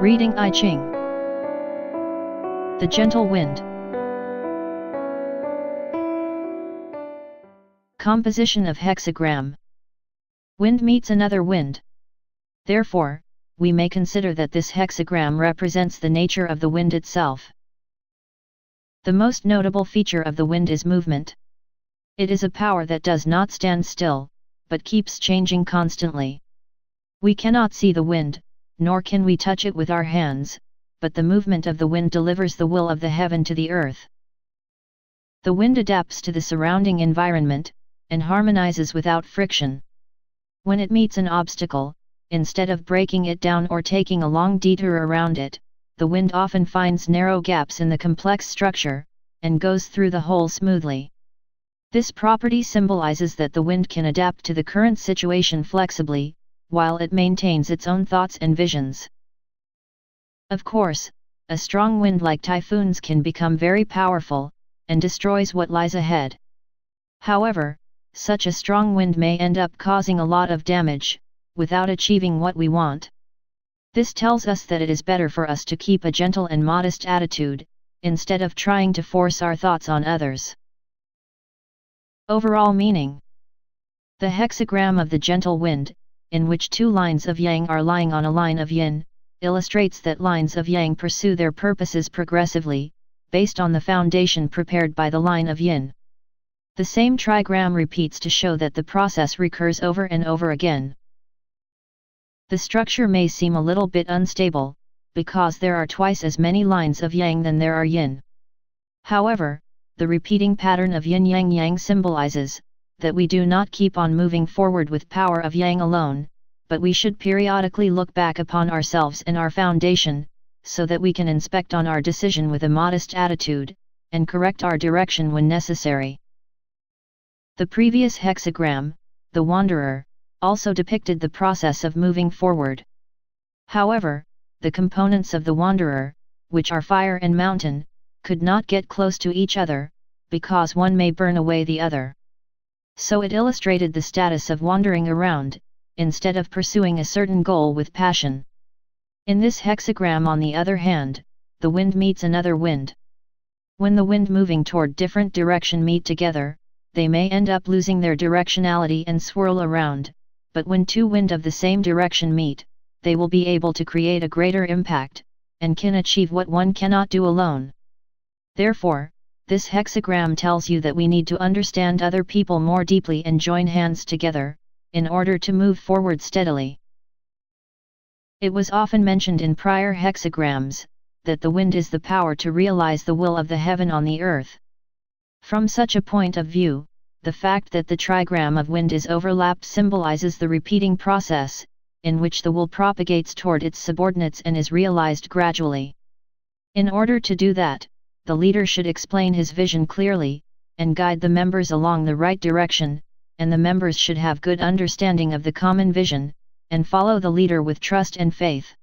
Reading I-Ching. The gentle wind. Composition of hexagram. Wind meets another wind. Therefore, we may consider that this hexagram represents the nature of the wind itself. The most notable feature of the wind is movement. It is a power that does not stand still, but keeps changing constantly. We cannot see the wind, nor can we touch it with our hands, but the movement of the wind delivers the will of the heaven to the earth. The wind adapts to the surrounding environment, and harmonizes without friction. When it meets an obstacle, instead of breaking it down or taking a long detour around it, the wind often finds narrow gaps in the complex structure, and goes through the hole smoothly. This property symbolizes that the wind can adapt to the current situation flexibly, while it maintains its own thoughts and visions. Of course, a strong wind like typhoons can become very powerful, and destroys what lies ahead. However, such a strong wind may end up causing a lot of damage, without achieving what we want. This tells us that it is better for us to keep a gentle and modest attitude, instead of trying to force our thoughts on others. Overall meaning. The hexagram of the gentle wind, in which two lines of yang are lying on a line of yin, illustrates that lines of yang pursue their purposes progressively, based on the foundation prepared by the line of yin. The same trigram repeats to show that the process recurs over and over again. The structure may seem a little bit unstable, because there are twice as many lines of yang than there are yin. However, the repeating pattern of yin-yang-yang symbolizes that we do not keep on moving forward with power of yang alone, but we should periodically look back upon ourselves and our foundation, so that we can inspect on our decision with a modest attitude, and correct our direction when necessary. The previous hexagram, the wanderer, also depicted the process of moving forward. However, the components of the wanderer, which are fire and mountain, could not get close to each other, because one may burn away the other. So it illustrated the status of wandering around, instead of pursuing a certain goal with passion. In this hexagram, on the other hand, the wind meets another wind. When the wind moving toward different direction meet together, they may end up losing their directionality and swirl around, but when two wind of the same direction meet, they will be able to create a greater impact, and can achieve what one cannot do alone. Therefore, this hexagram tells you that we need to understand other people more deeply and join hands together, in order to move forward steadily. It was often mentioned in prior hexagrams, that the wind is the power to realize the will of the heaven on the earth. From such a point of view, the fact that the trigram of wind is overlapped symbolizes the repeating process, in which the will propagates toward its subordinates and is realized gradually. In order to do that, the leader should explain his vision clearly, and guide the members along the right direction, and the members should have good understanding of the common vision, and follow the leader with trust and faith.